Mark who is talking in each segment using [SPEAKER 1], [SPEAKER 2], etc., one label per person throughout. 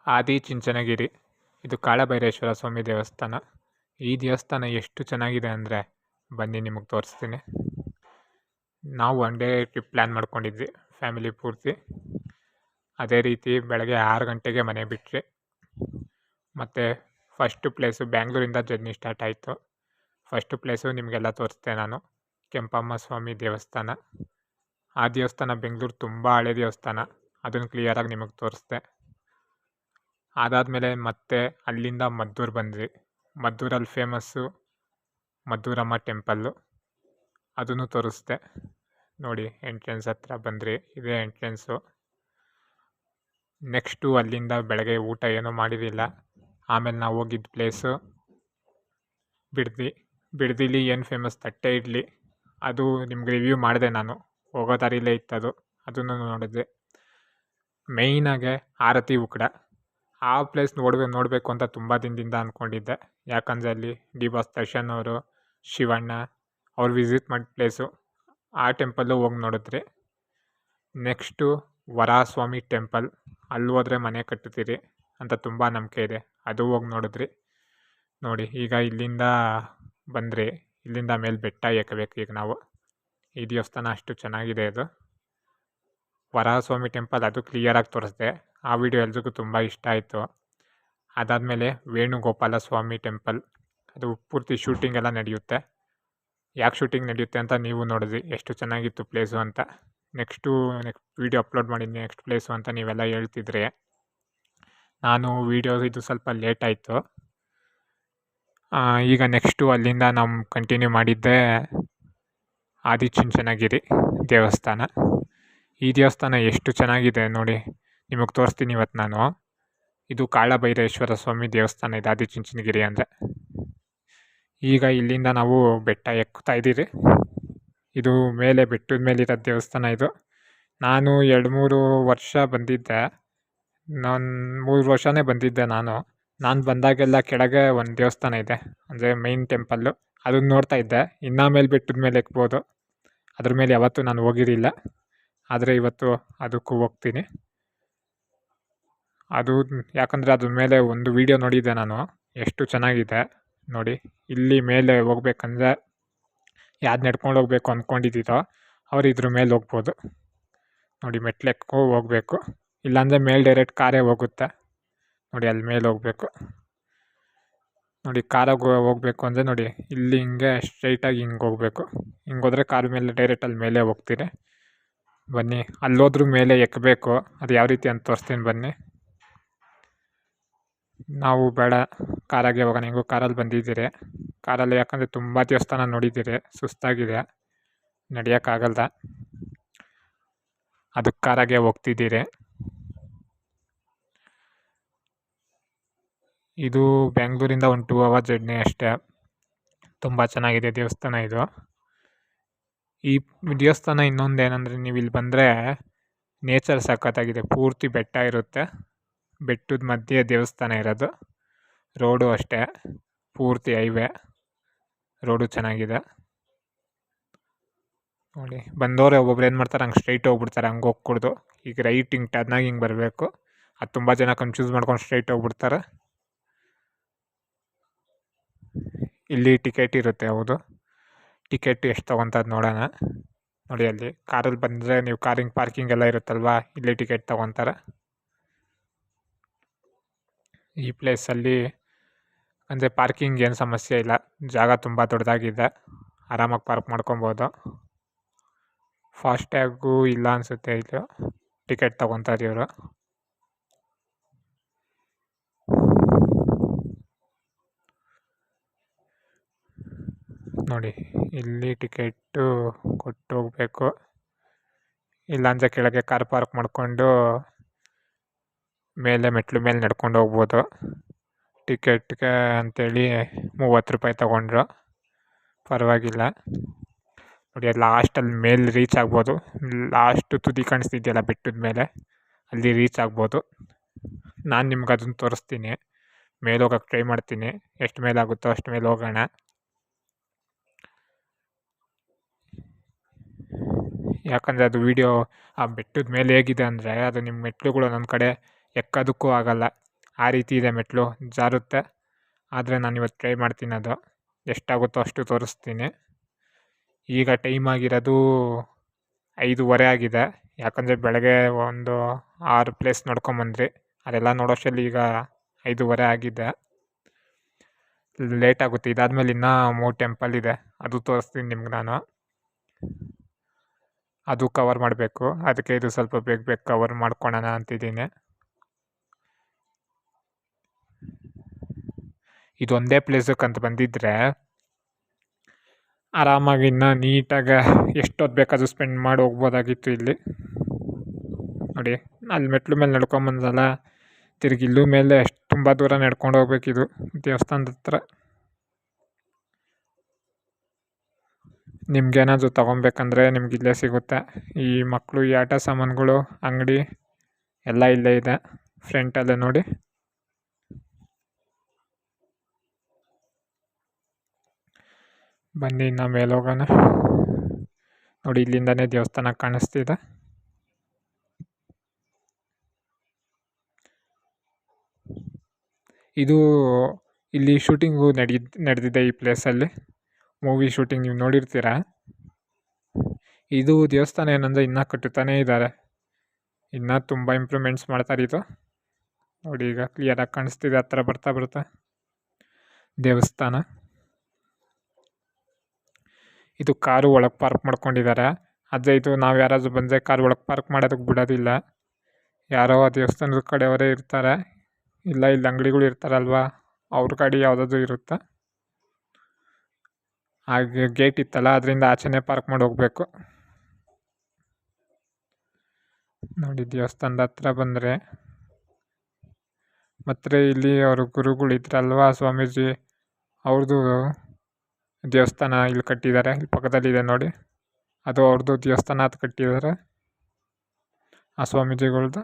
[SPEAKER 1] ಆದಿಚುಂಚನಗಿರಿ. ಇದು ಕಾಳಭೈರೇಶ್ವರ ಸ್ವಾಮಿ ದೇವಸ್ಥಾನ. ಈ ದೇವಸ್ಥಾನ ಎಷ್ಟು ಚೆನ್ನಾಗಿದೆ ಅಂದರೆ ಬನ್ನಿ ನಿಮಗೆ ತೋರಿಸ್ತೀನಿ. ನಾವು ಒನ್ ಡೇ ಟ್ರಿಪ್ ಪ್ಲ್ಯಾನ್ ಮಾಡ್ಕೊಂಡಿದ್ವಿ ಫ್ಯಾಮಿಲಿ ಪೂರ್ತಿ. ಅದೇ ರೀತಿ ಬೆಳಗ್ಗೆ 6 ಗಂಟೆಗೆ ಮನೆ ಬಿಟ್ರಿ. ಮತ್ತು ಫಸ್ಟು ಪ್ಲೇಸು ಬ್ಯಾಂಗ್ಳೂರಿಂದ ಜರ್ನಿ ಸ್ಟಾರ್ಟ್ ಆಯಿತು. ಫಸ್ಟು ಪ್ಲೇಸು ನಿಮಗೆಲ್ಲ ತೋರಿಸ್ದೆ ನಾನು, ಕೆಂಪಮ್ಮ ಸ್ವಾಮಿ ದೇವಸ್ಥಾನ. ಆ ದೇವಸ್ಥಾನ ಬೆಂಗಳೂರು ತುಂಬ ಹಳೆ ದೇವಸ್ಥಾನ, ಅದನ್ನು ಕ್ಲಿಯರಾಗಿ ನಿಮಗೆ ತೋರಿಸ್ದೆ. ಅದಾದಮೇಲೆ ಮತ್ತೆ ಅಲ್ಲಿಂದ ಮದ್ದೂರು ಬಂದ್ವಿ. ಮದ್ದೂರಲ್ಲಿ ಫೇಮಸ್ಸು ಮದ್ದೂರಮ್ಮ ಟೆಂಪಲ್ಲು, ಅದನ್ನು ತೋರಿಸ್ದೆ. ನೋಡಿ ಎಂಟ್ರೆನ್ಸ್ ಹತ್ರ ಬಂದ್ರಿ, ಇದೇ ಎಂಟ್ರೆನ್ಸು. ನೆಕ್ಸ್ಟು ಅಲ್ಲಿಂದ ಬೆಳಗ್ಗೆ ಊಟ ಏನೂ ಮಾಡಿರಲಿಲ್ಲ. ಆಮೇಲೆ ನಾವು ಹೋಗಿದ್ದ ಪ್ಲೇಸು ಬಿಡದಿಲಿ. ಏನು ಫೇಮಸ್ ತಟ್ಟೆ ಇಡ್ಲಿ, ಅದು ನಿಮ್ಗೆ ರಿವ್ಯೂ ಮಾಡಿದೆ ನಾನು, ಹೋಗೋ ದಾರಿಲೇ ಇತ್ತದು, ಅದನ್ನು ನೋಡಿದ್ವಿ. ಮೇಯ್ನಾಗೆ ಆರತಿ ಉಕ್ಕಡ, ಆ ಪ್ಲೇಸ್ ನೋಡಬೇಕು ಅಂತ ತುಂಬ ದಿನದಿಂದ ಅಂದ್ಕೊಂಡಿದ್ದೆ. ಯಾಕಂದರೆ ಅಲ್ಲಿ ಡಿ ಬಾಸ್ ದರ್ಶನ್ ಅವರು, ಶಿವಣ್ಣ ಅವ್ರು ವಿಸಿಟ್ ಮಾಡಿದ ಪ್ಲೇಸು. ಆ ಟೆಂಪಲ್ಲು ಹೋಗಿ ನೋಡಿದ್ರಿ. ನೆಕ್ಸ್ಟು ವರಸ್ವಾಮಿ ಟೆಂಪಲ್, ಅಲ್ಲಿ ಹೋದ್ರೆ ಮನೆ ಕಟ್ಟುತ್ತೀರಿ ಅಂತ ತುಂಬ ನಂಬಿಕೆ ಇದೆ, ಅದು ಹೋಗಿ ನೋಡಿದ್ರಿ. ನೋಡಿ ಈಗ ಇಲ್ಲಿಂದ ಬಂದರೆ ಇಲ್ಲಿಂದ ಮೇಲೆ ಬೆಟ್ಟ ಏಕಬೇಕು ಈಗ ನಾವು. ಈ ದೇವಸ್ಥಾನ ಅಷ್ಟು ಚೆನ್ನಾಗಿದೆ ಅದು. ವರಸ್ವಾಮಿ ಟೆಂಪಲ್ ಅದು ಕ್ಲಿಯರಾಗಿ ತೋರಿಸ್ದೆ, ಆ ವಿಡಿಯೋ ಎಲ್ರಿಗೂ ತುಂಬ ಇಷ್ಟ ಆಯಿತು. ಅದಾದಮೇಲೆ ವೇಣುಗೋಪಾಲ ಸ್ವಾಮಿ ಟೆಂಪಲ್, ಅದು ಪೂರ್ತಿ ಶೂಟಿಂಗ್ ಎಲ್ಲ ನಡೆಯುತ್ತೆ. ಯಾಕೆ ಶೂಟಿಂಗ್ ನಡೆಯುತ್ತೆ ಅಂತ ನೀವು ನೋಡಿದ್ರಿ, ಎಷ್ಟು ಚೆನ್ನಾಗಿತ್ತು ಪ್ಲೇಸು ಅಂತ. ನೆಕ್ಸ್ಟ್ ವೀಡಿಯೋ ಅಪ್ಲೋಡ್ ಮಾಡಿದ್ನಿ ನೆಕ್ಸ್ಟ್ ಪ್ಲೇಸು ಅಂತ ನೀವೆಲ್ಲ ಹೇಳ್ತಿದ್ರಿ. ನಾನು ವೀಡಿಯೋ ಇದು ಸ್ವಲ್ಪ ಲೇಟ್ ಆಯಿತು. ಈಗ ನೆಕ್ಸ್ಟು ಅಲ್ಲಿಂದ ನಾವು ಕಂಟಿನ್ಯೂ ಮಾಡಿದ್ದೆ ಆದಿಚುಂಚನಗಿರಿ ದೇವಸ್ಥಾನ. ಈ ದೇವಸ್ಥಾನ ಎಷ್ಟು ಚೆನ್ನಾಗಿದೆ ನೋಡಿ, ನಿಮಗೆ ತೋರಿಸ್ತೀನಿ ಇವತ್ತು ನಾನು. ಇದು ಕಾಳಭೈರೇಶ್ವರ ಸ್ವಾಮಿ ದೇವಸ್ಥಾನ ಇದೆ ಆದಿಚುಂಚನಗಿರಿ ಅಂದರೆ. ಈಗ ಇಲ್ಲಿಂದ ನಾವು ಬೆಟ್ಟ ಎಕ್ತಾ ಇದ್ದೀರಿ. ಇದು ಮೇಲೆ ಬೆಟ್ಟದ ಮೇಲಿರೋ ದೇವಸ್ಥಾನ ಇದು. ನಾನು 2-3 ವರ್ಷ ಬಂದಿದ್ದೆ, ನಾನು 3 ವರ್ಷನೇ ಬಂದಿದ್ದೆ ನಾನು ಬಂದಾಗೆಲ್ಲ ಕೆಳಗೆ ಒಂದು ದೇವಸ್ಥಾನ ಇದೆ, ಅಂದರೆ ಮೈನ್ ಟೆಂಪಲ್ಲು, ಅದನ್ನು ನೋಡ್ತಾ ಇದ್ದೆ. ಇನ್ನೂ ಮೇಲೆ ಬೆಟ್ಟದ ಮೇಲೆ ಎಕ್ಬೋದು, ಅದ್ರ ಮೇಲೆ ಯಾವತ್ತೂ ನಾನು ಹೋಗಿರಲಿಲ್ಲ. ಆದರೆ ಇವತ್ತು ಅದಕ್ಕೂ ಹೋಗ್ತೀನಿ. ಅದು ಯಾಕಂದರೆ ಅದ್ರ ಮೇಲೆ ಒಂದು ವೀಡಿಯೋ ನೋಡಿದ್ದೆ ನಾನು, ಎಷ್ಟು ಚೆನ್ನಾಗಿದೆ ನೋಡಿ. ಇಲ್ಲಿ ಮೇಲೆ ಹೋಗ್ಬೇಕಂದ್ರೆ ಯಾರು ನಡ್ಕೊಂಡು ಹೋಗ್ಬೇಕು ಅಂದ್ಕೊಂಡಿದ್ದೀರೋ ಅವ್ರು ಇದ್ರ ಮೇಲೆ ಹೋಗ್ಬೋದು. ನೋಡಿ ಮೆಟ್ಲೆಕ್ಕೋ ಹೋಗ್ಬೇಕು, ಇಲ್ಲಾಂದರೆ ಮೇಲೆ ಡೈರೆಕ್ಟ್ ಕಾರೇ ಹೋಗುತ್ತೆ. ನೋಡಿ ಅಲ್ಲಿ ಮೇಲೆ ಹೋಗ್ಬೇಕು. ನೋಡಿ ಕಾರಾಗಿ ಹೋಗ್ಬೇಕು ಅಂದರೆ ನೋಡಿ ಇಲ್ಲಿ ಹಿಂಗೆ ಸ್ಟ್ರೈಟಾಗಿ ಹಿಂಗೆ ಹೋಗ್ಬೇಕು. ಹಿಂಗೆ ಹೋದರೆ ಕಾರ್ ಮೇಲೆ ಡೈರೆಕ್ಟ್ ಅಲ್ಲಿ ಮೇಲೆ ಹೋಗ್ತೀರಿ. ಬನ್ನಿ, ಅಲ್ಲೋದ್ರೂ ಮೇಲೆ ಎಕ್ಕಬೇಕು, ಅದು ಯಾವ ರೀತಿ ಅಂತ ತೋರಿಸ್ತೀನಿ ಬನ್ನಿ. ನಾವು ಬೇಡ ಕಾರಾಗೆ ಹೋಗೋಣ, ಹೆಂಗೂ ಕಾರಲ್ಲಿ ಬಂದಿದ್ದೀರಿ. ಕಾರಲ್ಲಿ ಯಾಕಂದರೆ ತುಂಬ ದೇವಸ್ಥಾನ ನೋಡಿದ್ದೀರಿ, ಸುಸ್ತಾಗಿದೆ, ನಡೆಯೋಕ್ಕಾಗಲ್ಲ, ಅದಕ್ಕೆ ಕಾರಾಗೆ ಹೋಗ್ತಿದ್ದೀರಿ. ಇದು ಬೆಂಗಳೂರಿಂದ ಒಂದು 2 ಅವರ್ ಜರ್ನಿ ಅಷ್ಟೇ. ತುಂಬ ಚೆನ್ನಾಗಿದೆ ದೇವಸ್ಥಾನ ಇದು. ಈ ದೇವಸ್ಥಾನ ಇನ್ನೊಂದು ಏನಂದರೆ, ನೀವು ಇಲ್ಲಿ ಬಂದರೆ ನೇಚರ್ ಸಖತ್ತಾಗಿದೆ. ಪೂರ್ತಿ ಬೆಟ್ಟ ಇರುತ್ತೆ, ಬೆಟ್ಟದ ಮಧ್ಯೆ ದೇವಸ್ಥಾನ ಇರೋದು. ರೋಡು ಅಷ್ಟೇ, ಪೂರ್ತಿ ಹೈವೇ, ರೋಡು ಚೆನ್ನಾಗಿದೆ. ನೋಡಿ ಬಂದವರು ಒಬ್ಬೊಬ್ರು ಏನು ಮಾಡ್ತಾರೆ, ಹಂಗೆ ಸ್ಟ್ರೈಟ್ ಹೋಗ್ಬಿಡ್ತಾರೆ, ಹಂಗೆ ಹೋಗ್ಕೊಡ್ದು. ಈಗ ರೈಟ್ ಹಿಂಗೆ ಟರ್ನಾಗಿ ಹಿಂಗೆ ಬರಬೇಕು, ಅದು ತುಂಬ ಜನ ಕನ್ಫ್ಯೂಸ್ ಮಾಡ್ಕೊಂಡು ಸ್ಟ್ರೈಟ್ ಹೋಗ್ಬಿಡ್ತಾರೆ. ಇಲ್ಲಿ ಟಿಕೆಟ್ ಇರುತ್ತೆ, ಹೌದು. ಟಿಕೆಟ್ ಎಷ್ಟು ತೊಗೊತದ್ದು ನೋಡೋಣ. ನೋಡಿ ಅಲ್ಲಿ ಕಾರಲ್ಲಿ ಬಂದರೆ ನೀವು ಕಾರಿಂಗ್ ಪಾರ್ಕಿಂಗ್ ಎಲ್ಲ ಇರುತ್ತಲ್ವ, ಇಲ್ಲಿ ಟಿಕೆಟ್ ತೊಗೊತಾರೆ. ಈ ಪ್ಲೇಸಲ್ಲಿ ಅಂದರೆ ಪಾರ್ಕಿಂಗ್ ಏನು ಸಮಸ್ಯೆ ಇಲ್ಲ, ಜಾಗ ತುಂಬ ದೊಡ್ಡದಾಗಿದೆ, ಆರಾಮಾಗಿ ಪಾರ್ಕ್ ಮಾಡ್ಕೊಬೋದು. ಫಾಸ್ಟ್ಯಾಗೂ ಇಲ್ಲ ಅನಿಸುತ್ತೆ, ಇದು ಟಿಕೆಟ್ ತೊಗೊತಾರೆ ಇವರು. ನೋಡಿ ಇಲ್ಲಿ ಟಿಕೆಟ್ಟು ಕೊಟ್ಟು ಹೋಗಬೇಕು, ಇಲ್ಲಾಂದರೆ ಕೆಳಗೆ ಕಾರ್ ಪಾರ್ಕ್ ಮಾಡಿಕೊಂಡು ಮೇಲೆ ಮೆಟ್ಲು ಮೇಲೆ ನಡ್ಕೊಂಡು ಹೋಗ್ಬೋದು. ಟಿಕೆಟ್ಗೆ ಅಂಥೇಳಿ 30 ರೂಪಾಯಿ ತೊಗೊಂಡ್ರು, ಪರವಾಗಿಲ್ಲ. ನೋಡಿ ಅದು ಲಾಸ್ಟಲ್ಲಿ ಮೇಲೆ ರೀಚ್ ಆಗ್ಬೋದು, ಲಾಸ್ಟು ತುದಿ ಕಾಣಿಸ್ತಿದೆಯಲ್ಲ ಬೆಟ್ಟದ ಮೇಲೆ, ಅಲ್ಲಿ ರೀಚ್ ಆಗ್ಬೋದು. ನಾನು ನಿಮ್ಗೆ ಅದನ್ನು ತೋರಿಸ್ತೀನಿ, ಮೇಲೆ ಹೋಗೋಕ್ಕೆ ಟ್ರೈ ಮಾಡ್ತೀನಿ, ಎಷ್ಟು ಮೇಲೆ ಆಗುತ್ತೋ ಅಷ್ಟು ಮೇಲೆ ಹೋಗೋಣ. ಯಾಕಂದರೆ ಅದು ವೀಡಿಯೋ ಆ ಬೆಟ್ಟದ ಮೇಲೆ ಹೇಗಿದೆ ಅಂದರೆ, ಅದು ನಿಮ್ಮ ಮೆಟ್ಲುಗಳು ಒಂದೊಂದು ಕಡೆ ಎಕ್ಕೋದಕ್ಕೂ ಆಗಲ್ಲ, ಆ ರೀತಿ ಇದೆ ಮೆಟ್ಲು, ಜಾರುತ್ತೆ. ಆದರೆ ನಾನು ಇವತ್ತು ಟ್ರೈ ಮಾಡ್ತೀನಿ, ಅದು ಎಷ್ಟಾಗುತ್ತೋ ಅಷ್ಟು ತೋರಿಸ್ತೀನಿ. ಈಗ ಟೈಮ್ ಆಗಿರೋದು 5:30 ಆಗಿದೆ. ಯಾಕಂದರೆ ಬೆಳಗ್ಗೆ ಒಂದು 6 ಪ್ಲೇಸ್ ನೋಡ್ಕೊಂಬಂದ್ರಿ. ಅದೆಲ್ಲ ನೋಡೋಷ್ಟರಲ್ಲಿ ಈಗ 5:30 ಆಗಿದೆ. ಲೇಟ್ ಆಗುತ್ತೆ. ಇದಾದಮೇಲೆ ಇನ್ನೂ 3 ಟೆಂಪಲ್ ಇದೆ, ಅದು ತೋರಿಸ್ತೀನಿ ನಿಮ್ಗೆ ನಾನು. ಅದು ಕವರ್ ಮಾಡಬೇಕು. ಅದಕ್ಕೆ ಇದು ಸ್ವಲ್ಪ ಬೇಗ ಕವರ್ ಮಾಡ್ಕೊಳ್ಳೋಣ ಅಂತಿದ್ದೀನಿ. ಇದೊಂದೇ ಪ್ಲೇಸಕ್ಕಂತ ಬಂದಿದ್ದರೆ ಆರಾಮಾಗಿ ಇನ್ನೂ ನೀಟಾಗಿ ಎಷ್ಟೊತ್ತು ಬೇಕಾದರೂ ಸ್ಪೆಂಡ್ ಮಾಡಿ ಹೋಗ್ಬೋದಾಗಿತ್ತು. ಇಲ್ಲಿ ನೋಡಿ, ಅಲ್ಲಿ ಮೆಟ್ಲು ಮೇಲೆ ನಡ್ಕೊಂಬಂದಲ್ಲ, ತಿರುಗಿ ಇಲ್ಲೂ ಮೇಲೆ ಎಷ್ಟು ತುಂಬ ದೂರ ನಡ್ಕೊಂಡು ಹೋಗ್ಬೇಕಿದು ದೇವಸ್ಥಾನದ ಹತ್ರ. ನಿಮ್ಗೇನಾದರೂ ತೊಗೊಬೇಕಂದ್ರೆ ನಿಮ್ಗೆ ಇಲ್ಲೇ ಸಿಗುತ್ತೆ. ಈ ಮಕ್ಕಳು ಈ ಆಟ ಸಾಮಾನುಗಳು ಅಂಗಡಿ ಎಲ್ಲ ಇಲ್ಲೇ ಇದೆ ಫ್ರಂಟಲ್ಲೇ ನೋಡಿ. ಬನ್ನಿ ಇನ್ನು ಮೇಲೆ ಹೋಗೋಣ. ನೋಡಿ, ಇಲ್ಲಿಂದನೇ ದೇವಸ್ಥಾನ ಕಾಣಿಸ್ತಿದೆ. ಇದು ಇಲ್ಲಿ ಶೂಟಿಂಗು ನಡೆದಿದೆ ಈ ಪ್ಲೇಸಲ್ಲಿ. ಮೂವಿ ಶೂಟಿಂಗ್ ನೀವು ನೋಡಿರ್ತೀರ. ಇದು ದೇವಸ್ಥಾನ ಏನಂದರೆ ಇನ್ನೂ ಕಟ್ಟುತ್ತಾನೇ ಇದ್ದಾರೆ. ಇನ್ನೂ ತುಂಬ ಇಂಪ್ರೂವ್ಮೆಂಟ್ಸ್ ಮಾಡ್ತಾರೆ ಇದು. ನೋಡಿ, ಈಗ ಕ್ಲಿಯರಾಗಿ ಕಾಣಿಸ್ತಿದೆ ಹತ್ರ ಬರ್ತಾ ದೇವಸ್ಥಾನ. ಇದು ಕಾರು ಒಳಗೆ ಪಾರ್ಕ್ ಮಾಡ್ಕೊಂಡಿದ್ದಾರೆ. ಆದರೆ ಇದು ನಾವು ಯಾರಾದರೂ ಬಂದರೆ ಕಾರು ಒಳಗೆ ಪಾರ್ಕ್ ಮಾಡೋದಕ್ಕೆ ಬಿಡೋದಿಲ್ಲ. ಯಾರೋ ಆ ದೇವಸ್ಥಾನದ ಕಡೆಯವರೇ ಇರ್ತಾರೆ, ಇಲ್ಲ ಇಲ್ಲಿ ಅಂಗಡಿಗಳು ಇರ್ತಾರಲ್ವ, ಅವ್ರ ಗಾಡಿ ಯಾವುದಾದ್ರೂ ಇರುತ್ತೆ. ಹಾಗೆ ಗೇಟ್ ಇತ್ತಲ್ಲ, ಅದರಿಂದ ಆಚೆನೇ ಪಾರ್ಕ್ ಮಾಡಿ ಹೋಗಬೇಕು. ನೋಡಿ, ದೇವಸ್ಥಾನದ ಹತ್ರ ಬಂದರೆ ಮತ್ತು ಇಲ್ಲಿ ಅವರು ಗುರುಗಳು ಇದ್ರಲ್ವ, ಸ್ವಾಮೀಜಿ, ಅವ್ರದ್ದು ದೇವಸ್ಥಾನ ಇಲ್ಲಿ ಕಟ್ಟಿದ್ದಾರೆ. ಇಲ್ಲಿ ಪಕ್ಕದಲ್ಲಿದೆ ನೋಡಿ, ಅದು ಅವ್ರದ್ದು ದೇವಸ್ಥಾನ ಅದು ಕಟ್ಟಿದ್ದಾರೆ ಆ ಸ್ವಾಮೀಜಿಗಳ್ದು.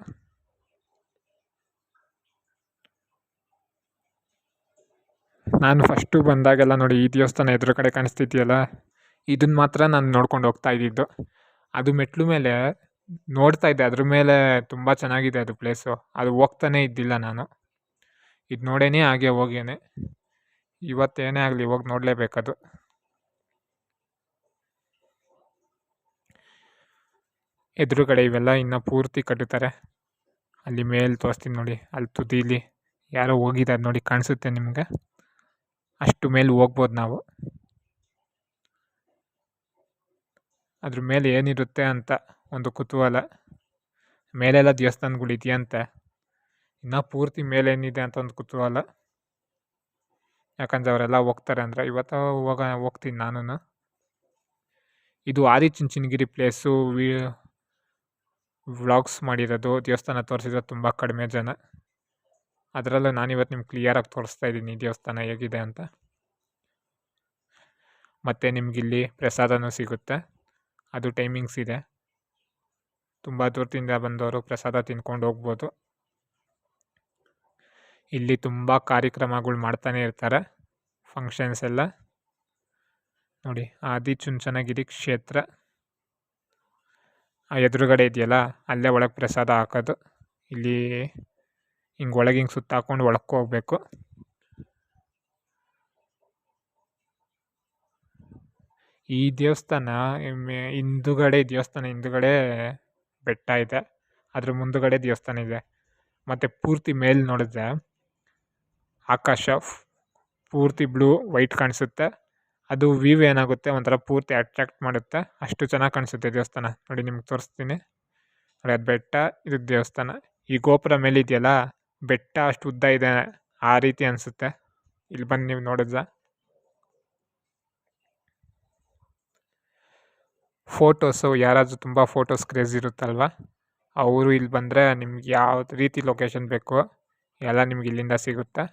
[SPEAKER 1] ನಾನು ಫಸ್ಟು ಬಂದಾಗೆಲ್ಲ ನೋಡಿ, ಈ ದೇವಸ್ಥಾನ ಎದುರು ಕಡೆ ಕಾಣಿಸ್ತಿದೆಯಲ್ಲ, ಇದನ್ನು ಮಾತ್ರ ನಾನು ನೋಡ್ಕೊಂಡು ಹೋಗ್ತಾ ಇದ್ದಿದ್ದು. ಅದು ಮೆಟ್ಲು ಮೇಲೆ ನೋಡ್ತಾ ಇದ್ದೆ, ಅದ್ರ ಮೇಲೆ ತುಂಬ ಚೆನ್ನಾಗಿದೆ ಅದು ಪ್ಲೇಸು. ಅದು ಹೋಗ್ತಾನೇ ಇದ್ದಿಲ್ಲ ನಾನು, ಇದು ನೋಡೇನೆ ಹಾಗೆ ಹೋಗೇನೆ. ಇವತ್ತೇನೇ ಆಗಲಿ ಹೋಗಿ ನೋಡಲೇಬೇಕದು. ಎದುರುಗಡೆ ಇವೆಲ್ಲ ಇನ್ನೂ ಪೂರ್ತಿ ಕಟ್ಟುತ್ತಾರೆ. ಅಲ್ಲಿ ಮೇಲೆ ತೋರಿಸ್ತೀನಿ ನೋಡಿ, ಅಲ್ಲಿ ತುದೀಲಿ ಯಾರೋ ಹೋಗಿದ್ದಾರೆ ನೋಡಿ, ಕಾಣಿಸುತ್ತೆ ನಿಮಗೆ. ಅಷ್ಟು ಮೇಲೆ ಹೋಗ್ಬೋದು ನಾವು. ಅದ್ರ ಮೇಲೆ ಏನಿರುತ್ತೆ ಅಂತ ಒಂದು ಕುತೂಹಲ. ಮೇಲೆಲ್ಲ ದೇವಸ್ಥಾನಗಳು ಇದೆಯಂತೆ, ಇನ್ನೂ ಪೂರ್ತಿ ಮೇಲೇನಿದೆ ಅಂತ ಒಂದು ಕುತೂಹಲ. ಯಾಕಂದರೆ ಅವರೆಲ್ಲ ಹೋಗ್ತಾರೆ ಅಂದರೆ ಇವತ್ತು ಹೋಗ್ತೀನಿ ನಾನು. ಇದು ಆದಿಚುಂಚನಗಿರಿ ಪ್ಲೇಸು ವ್ಲಾಗ್ಸ್ ಮಾಡಿರೋದು, ದೇವಸ್ಥಾನ ತೋರಿಸಿರೋದು ತುಂಬ ಕಡಿಮೆ ಜನ. ಅದರಲ್ಲೂ ನಾನಿವತ್ತು ನಿಮ್ಗೆ ಕ್ಲಿಯರಾಗಿ ತೋರಿಸ್ತಾ ಇದ್ದೀನಿ ದೇವಸ್ಥಾನ ಹೇಗಿದೆ ಅಂತ. ಮತ್ತು ನಿಮಗಿಲ್ಲಿ ಪ್ರಸಾದನೂ ಸಿಗುತ್ತೆ, ಅದು ಟೈಮಿಂಗ್ಸ್ ಇದೆ. ತುಂಬ ದೂರದಿಂದ ಬಂದವರು ಪ್ರಸಾದ ತಿನ್ಕೊಂಡು ಹೋಗ್ಬೋದು. ಇಲ್ಲಿ ತುಂಬ ಕಾರ್ಯಕ್ರಮಗಳು ಮಾಡ್ತಾನೆ ಇರ್ತಾರೆ, ಫಂಕ್ಷನ್ಸ್ ಎಲ್ಲ. ನೋಡಿ, ಆದಿಚುಂಚನಗಿರಿ ಕ್ಷೇತ್ರ ಎದುರುಗಡೆ ಇದೆಯಲ್ಲ, ಅಲ್ಲೇ ಒಳಗೆ ಪ್ರಸಾದ ಹಾಕೋದು. ಇಲ್ಲಿ ಹಿಂಗೆ ಒಳಗೆ ಹಿಂಗೆ ಸುತ್ತ ಹಾಕ್ಕೊಂಡು ಒಳಕ್ಕೆ ಹೋಗ್ಬೇಕು. ಈ ದೇವಸ್ಥಾನ ಹಿಂದುಗಡೆ ಬೆಟ್ಟ ಇದೆ, ಅದ್ರ ಮುಂದುಗಡೆ ದೇವಸ್ಥಾನ ಇದೆ. ಮತ್ತು ಪೂರ್ತಿ ಮೇಲೆ ನೋಡಿದ್ರೆ ಆಕಾಶ ಪೂರ್ತಿ ಬ್ಲೂ ವೈಟ್ ಕಾಣಿಸುತ್ತೆ. ಅದು ವ್ಯೂ ಏನಾಗುತ್ತೆ ಒಂಥರ ಪೂರ್ತಿ ಅಟ್ರಾಕ್ಟ್ ಮಾಡುತ್ತೆ, ಅಷ್ಟು ಚೆನ್ನಾಗಿ ಕಾಣಿಸುತ್ತೆ ದೇವಸ್ಥಾನ. ನೋಡಿ, ನಿಮ್ಗೆ ತೋರಿಸ್ತೀನಿ ನೋಡಿ, ಅದು ಬೆಟ್ಟ, ಇದು ದೇವಸ್ಥಾನ. ಈ ಗೋಪುರ ಮೇಲಿದೆಯಲ್ಲ, ಬೆಟ್ಟ ಅಷ್ಟು ಉದ್ದ ಇದೆ, ಆ ರೀತಿ ಅನಿಸುತ್ತೆ ಇಲ್ಲಿ ಬಂದು ನೀವು ನೋಡಿದ್ರೆ. ಫೋಟೋಸು, ಯಾರಾದರೂ ತುಂಬ ಫೋಟೋಸ್ ಕ್ರೇಜ್ ಇರುತ್ತಲ್ವ, ಅವರು ಇಲ್ಲಿ ಬಂದರೆ ನಿಮ್ಗೆ ಯಾವ ರೀತಿ ಲೊಕೇಶನ್ ಬೇಕು ಎಲ್ಲ ನಿಮ್ಗೆ ಇಲ್ಲಿಂದ ಸಿಗುತ್ತೆ.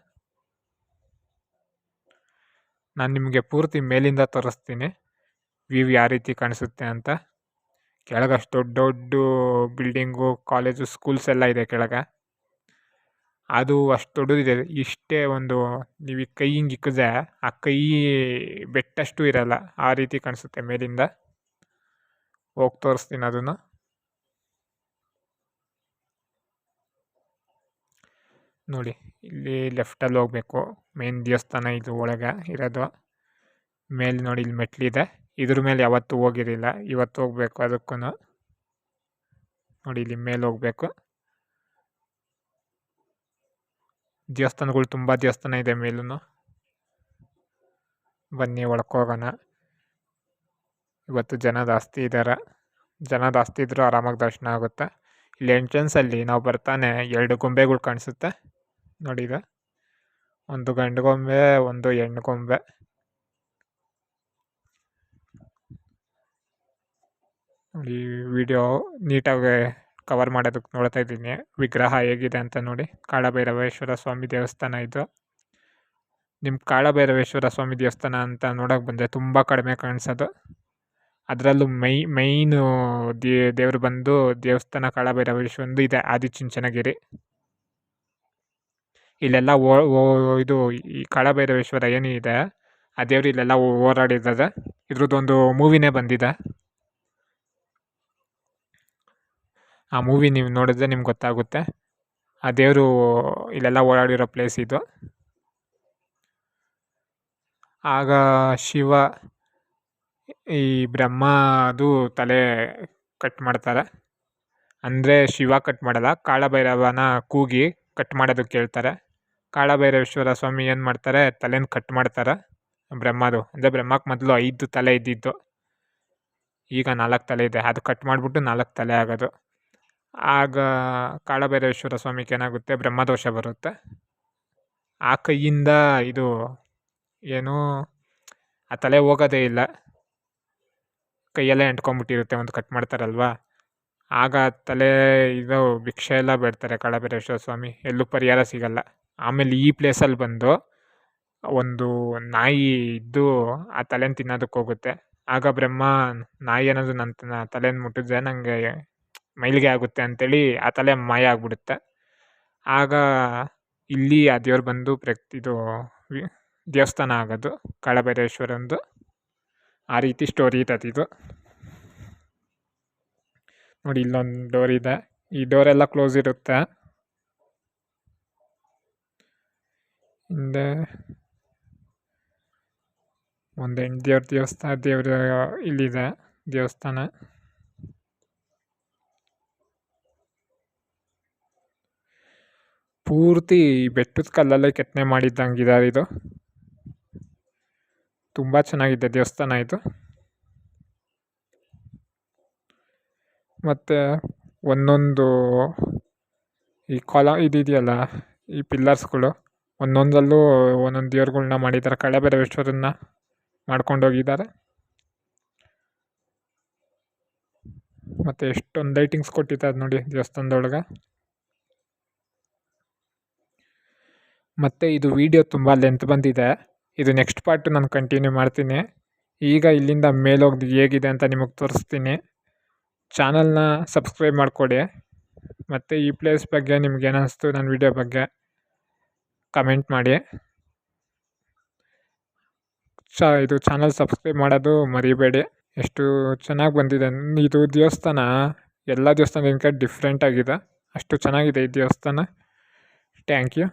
[SPEAKER 1] ನಾನು ನಿಮಗೆ ಪೂರ್ತಿ ಮೇಲಿಂದ ತೋರಿಸ್ತೀನಿ ವ್ಯೂ ಯಾವ ರೀತಿ ಕಾಣಿಸುತ್ತೆ ಅಂತ. ಕೆಳಗೆ ಅಷ್ಟು ದೊಡ್ಡ ದೊಡ್ಡ ಬಿಲ್ಡಿಂಗು, ಕಾಲೇಜು, ಸ್ಕೂಲ್ಸ್ ಎಲ್ಲ ಇದೆ ಕೆಳಗೆ. ಅದು ಅಷ್ಟು ದೊಡ್ಡದಿದೆ. ಇಷ್ಟೇ ಒಂದು ನೀವು ಈ ಕೈ ಹಿಂಗೆ ಇಕ್ಕಿದ್ರೆ ಆ ಕೈ ಬೆಟ್ಟಷ್ಟು ಇರಲ್ಲ, ಆ ರೀತಿ ಕಾಣಿಸುತ್ತೆ ಮೇಲಿಂದ. ಹೋಗಿ ತೋರಿಸ್ತೀನಿ ಅದನ್ನು. ನೋಡಿ ಇಲ್ಲಿ ಲೆಫ್ಟಲ್ಲಿ ಹೋಗಬೇಕು. ಮೇನ್ ದೇವಸ್ಥಾನ ಇದು ಒಳಗೆ ಇರೋದು. ಮೇಲೆ ನೋಡಿ ಇಲ್ಲಿ ಮೆಟ್ಲಿದೆ. ಇದ್ರ ಮೇಲೆ ಯಾವತ್ತೂ ಹೋಗಿರಲಿಲ್ಲ, ಇವತ್ತು ಹೋಗ್ಬೇಕು. ಅದಕ್ಕೂ ನೋಡಿ ಇಲ್ಲಿ ಮೇಲೆ ಹೋಗ್ಬೇಕು. ದೇವಸ್ಥಾನಗಳು ತುಂಬ ದೇವಸ್ಥಾನ ಇದೆ ಮೇಲೂ. ಬನ್ನಿ ಒಳಕೋಗೋಣ. ಇವತ್ತು ಜನ ಜಾಸ್ತಿ ಇದ್ದಾರೆ. ಜನ ಜಾಸ್ತಿ ಇದ್ದರೂ ಆರಾಮಾಗಿ ದರ್ಶನ ಆಗುತ್ತೆ. ಇಲ್ಲಿ ಎಂಟ್ರೆನ್ಸಲ್ಲಿ ನಾವು ಬರ್ತಾನೆ 2 ಗೊಂಬೆಗಳು ಕಾಣಿಸುತ್ತೆ ನೋಡಿ. ಇದು ಒಂದು ಗಂಡು ಗೊಂಬೆ, ಒಂದು ಹೆಣ್ಣು ಗೊಂಬೆ. ನೋಡಿ ವಿಡಿಯೋ ನೀಟಾಗಿ ಕವರ್ ಮಾಡೋದಕ್ಕೆ ನೋಡ್ತಾ ಇದ್ದೀನಿ ವಿಗ್ರಹ ಹೇಗಿದೆ ಅಂತ ನೋಡಿ. ಕಾಳಭೈರವೇಶ್ವರ ಸ್ವಾಮಿ ದೇವಸ್ಥಾನ ಇದು. ನಿಮ್ಮ ಕಾಳಭೈರವೇಶ್ವರ ಸ್ವಾಮಿ ದೇವಸ್ಥಾನ ಅಂತ ನೋಡೋಕೆ ಬಂದರೆ ತುಂಬ ಕಡಿಮೆ ಕಾಣಿಸೋದು. ಅದರಲ್ಲೂ ಮೈನು ದೇವರು ಬಂದು ದೇವಸ್ಥಾನ ಕಾಳಭೈರವೇಶ್ವರಂದು ಇದೆ ಆದಿಚುಂಚನಗಿರಿ. ಇಲ್ಲೆಲ್ಲ ಇದು ಈ ಕಾಳಭೈರವೇಶ್ವರ ಏನಿದೆ ಆ ದೇವರು ಇಲ್ಲೆಲ್ಲ ಓಡಾಡಿರ್ತದೆ. ಇದ್ರದ್ದೊಂದು ಮೂವಿನೇ ಬಂದಿದೆ. ಆ ಮೂವಿ ನೀವು ನೋಡಿದ್ರೆ ನಿಮ್ಗೆ ಗೊತ್ತಾಗುತ್ತೆ. ಆ ದೇವರು ಇಲ್ಲೆಲ್ಲ ಓಡಾಡಿರೋ ಪ್ಲೇಸ್ ಇದು. ಆಗ ಶಿವ ಈ ಬ್ರಹ್ಮದು ತಲೆ ಕಟ್ ಮಾಡ್ತಾರೆ. ಅಂದರೆ ಶಿವ ಕಟ್ ಮಾಡಲ್ಲ, ಕಾಳಭೈರವನ ಕೂಗಿ ಕಟ್ ಮಾಡೋದಕ್ಕೆ ಹೇಳ್ತಾರೆ. ಕಾಳಭೈರವೇಶ್ವರ ಸ್ವಾಮಿ ಏನು ಮಾಡ್ತಾರೆ, ತಲೆನ ಕಟ್ ಮಾಡ್ತಾರೆ ಬ್ರಹ್ಮದು. ಅಂದರೆ ಬ್ರಹ್ಮಕ್ಕೆ ಮೊದಲು 5 ತಲೆ ಇದ್ದಿದ್ದು, ಈಗ 4 ತಲೆ ಇದೆ. ಅದು ಕಟ್ ಮಾಡಿಬಿಟ್ಟು 4 ತಲೆ ಆಗೋದು. ಆಗ ಕಾಳಭೈರವೇಶ್ವರ ಸ್ವಾಮಿಗೆ ಏನಾಗುತ್ತೆ, ಬ್ರಹ್ಮದೋಷ ಬರುತ್ತೆ. ಆ ಕೈಯಿಂದ ಇದು ಏನು ಆ ತಲೆ ಹೋಗೋದೇ ಇಲ್ಲ, ಕೈಯಲ್ಲೇ ಅಂಟ್ಕೊಂಡ್ಬಿಟ್ಟಿರುತ್ತೆ ಒಂದು ಕಟ್ ಮಾಡ್ತಾರಲ್ವ. ಆಗ ತಲೆ ಇದು ಭಿಕ್ಷೆ ಎಲ್ಲ ಬೇಡ್ತಾರೆ ಕಾಳಭೈರವೇಶ್ವರ ಸ್ವಾಮಿ, ಎಲ್ಲೂ ಪರಿಹಾರ ಸಿಗಲ್ಲ. ಆಮೇಲೆ ಈ ಪ್ಲೇಸಲ್ಲಿ ಬಂದು ಒಂದು ನಾಯಿ ಇದ್ದು ಆ ತಲೆನ ತಿನ್ನೋದಕ್ಕೆ ಹೋಗುತ್ತೆ. ಆಗ ಬ್ರಹ್ಮ, ನಾಯಿ ಅನ್ನೋದು ನನ್ನ ತಲೆನ ಮುಟ್ಟಿದ್ರೆ ನನಗೆ ಮೈಲಿಗೆ ಆಗುತ್ತೆ ಅಂತೇಳಿ ಆ ತಲೆ ಮಾಯ ಆಗಿಬಿಡುತ್ತೆ. ಆಗ ಇಲ್ಲಿ ಆ ದೇವ್ರು ಬಂದು ಇದು ದೇವಸ್ಥಾನ ಆಗೋದು ಕಾಳಭೈರವೇಶ್ವರಂದು. ಆ ರೀತಿ ಸ್ಟೋರಿ ಇರೋದು ಇದು. ನೋಡಿ ಇಲ್ಲೊಂದು ಡೋರ್ ಇದೆ. ಈ ಡೋರೆಲ್ಲ ಕ್ಲೋಸ್ ಇರುತ್ತೆ. ಹಿಂದೆ ಒಂದು ಹೆಣ್ಣು ದೇವ್ರ ಇಲ್ಲಿದೆ ದೇವಸ್ಥಾನ. ಪೂರ್ತಿ ಬೆಟ್ಟದ ಕಲ್ಲಲ್ಲೇ ಕೆತ್ತನೆ ಮಾಡಿದ್ದಂಗಿದ್ದಾರೆ ಇದು. ತುಂಬ ಚೆನ್ನಾಗಿದೆ ದೇವಸ್ಥಾನ ಇದು. ಮತ್ತು ಒಂದೊಂದು ಈ ಇದೆಯಲ್ಲ, ಈ ಪಿಲ್ಲರ್ಸ್ಗಳು ಒಂದೊಂದರಲ್ಲೂ ಒಂದೊಂದು ದೇವ್ರುಗಳ್ನ ಮಾಡಿದ್ದಾರೆ. ಕಾಳಭೈರವೇಶ್ವರನ್ನ ಮಾಡ್ಕೊಂಡೋಗಿದ್ದಾರೆ. ಮತ್ತು ಎಷ್ಟೊಂದು ಲೈಟಿಂಗ್ಸ್ ಕೊಟ್ಟಿದ್ದಾರೆ ನೋಡಿ ದೇವಸ್ಥಾನದೊಳಗೆ. ಮತ್ತು ಇದು ವಿಡಿಯೋ ತುಂಬ ಲೆಂತ್ ಬಂದಿದೆ. ಇದು ನೆಕ್ಸ್ಟ್ ಪಾರ್ಟು ನಾನು ಕಂಟಿನ್ಯೂ ಮಾಡ್ತೀನಿ. ಈಗ ಇಲ್ಲಿಂದ ಮೇಲೋಗಿ ಹೇಗಿದೆ ಅಂತ ನಿಮಗೆ ತೋರಿಸ್ತೀನಿ. ಚಾನಲ್ನ ಸಬ್ಸ್ಕ್ರೈಬ್ ಮಾಡಿಕೊಡಿ. ಮತ್ತು ಈ ಪ್ಲೇಸ್ ಬಗ್ಗೆ ನಿಮ್ಗೆ ಏನಿಸ್ತು ನನ್ನ ವಿಡಿಯೋ ಬಗ್ಗೆ ಕಮೆಂಟ್ ಮಾಡಿ. ಇದು ಚಾನಲ್ ಸಬ್ಸ್ಕ್ರೈಬ್ ಮಾಡೋದು ಮರಿಬೇಡಿ. ಎಷ್ಟು ಚೆನ್ನಾಗಿ ಬಂದಿದೆ ಇದು ದೇವಸ್ಥಾನ. ಎಲ್ಲ ದೇವಸ್ಥಾನಕ್ಕಿಂತ ಡಿಫ್ರೆಂಟಾಗಿದೆ, ಅಷ್ಟು ಚೆನ್ನಾಗಿದೆ ಈ ದೇವಸ್ಥಾನ. Thank you.